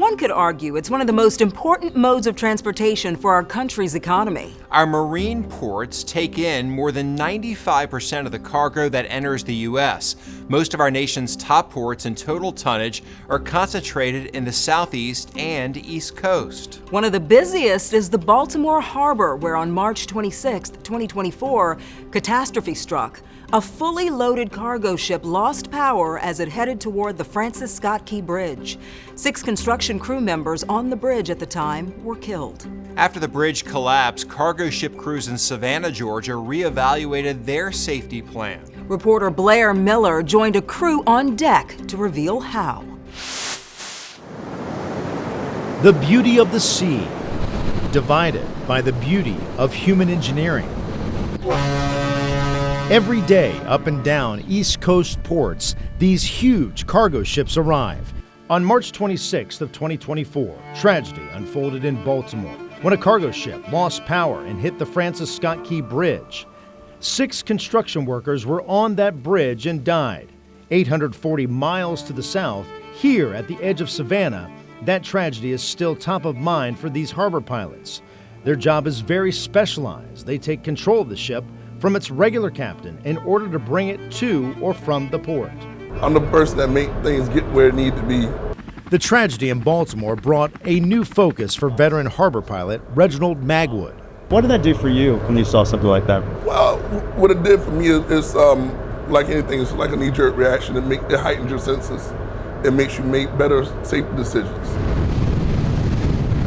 One could argue it's one of the most important modes of transportation for our country's economy. Our marine ports take in more than 95% of the cargo that enters the U.S. Most of our nation's top ports in total tonnage are concentrated in the southeast and east coast. One of the busiest is the Baltimore Harbor, where on March 26, 2024, catastrophe struck. A fully loaded cargo ship lost power as it headed toward the Francis Scott Key Bridge. 6 construction crew members on the bridge at the time were killed. After the bridge collapsed, cargo ship crews in Savannah, Georgia, reevaluated their safety plan. Reporter Blair Miller joined a crew on deck to reveal how. The beauty of the sea, divided by the beauty of human engineering. Every day, up and down East Coast ports, these huge cargo ships arrive. On March 26th of 2024, tragedy unfolded in Baltimore when a cargo ship lost power and hit the Francis Scott Key Bridge. 6 construction workers were on that bridge and died. 840 miles to the south, here at the edge of Savannah, that tragedy is still top of mind for these harbor pilots. Their job is very specialized. They take control of the ship from its regular captain in order to bring it to or from the port. I'm the person that makes things get where it needs to be. The tragedy in Baltimore brought a new focus for veteran harbor pilot Reginald Magwood. What did that do for you when you saw something like that? Well, what it did for me is like anything, it's like a knee-jerk reaction. It heightens your senses. It makes you make better safety decisions.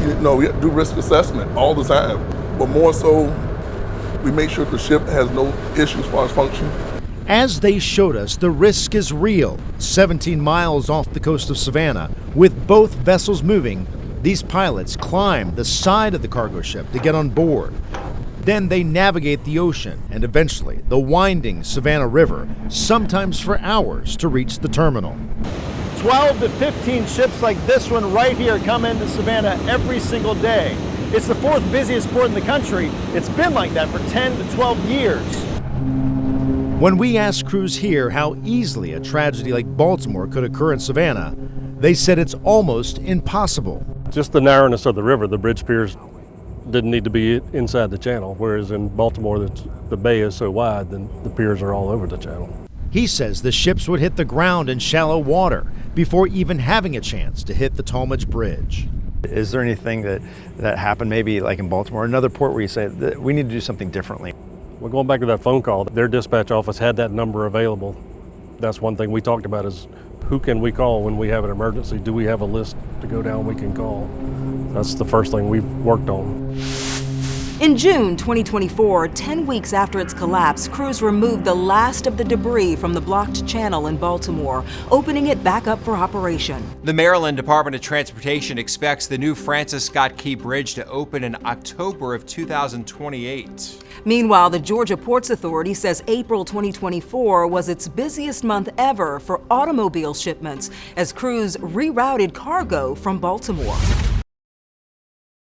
You know, we have to do risk assessment all the time, but more so, we make sure the ship has no issues as far as function. As they showed us, the risk is real. 17 miles off the coast of Savannah, with both vessels moving, these pilots climb the side of the cargo ship to get on board. Then they navigate the ocean and eventually the winding Savannah River, sometimes for hours, to reach the terminal. 12 to 15 ships like this one right here come into Savannah every single day. It's the 4th busiest port in the country. It's been like that for 10 to 12 years. When we asked crews here how easily a tragedy like Baltimore could occur in Savannah, they said it's almost impossible. Just the narrowness of the river, the bridge piers didn't need to be inside the channel, whereas in Baltimore the bay is so wide, then the piers are all over the channel. He says the ships would hit the ground in shallow water before even having a chance to hit the Talmadge Bridge. Is there anything that happened maybe like in Baltimore, another port where you say that we need to do something differently? Well, going back to that phone call, their dispatch office had that number available. That's one thing we talked about is who can we call when we have an emergency? Do we have a list to go down we can call? That's the first thing we've worked on. In June 2024, 10 weeks after its collapse, crews removed the last of the debris from the blocked channel in Baltimore, opening it back up for operation. The Maryland Department of Transportation expects the new Francis Scott Key Bridge to open in October of 2028. Meanwhile, the Georgia Ports Authority says April 2024 was its busiest month ever for automobile shipments as crews rerouted cargo from Baltimore.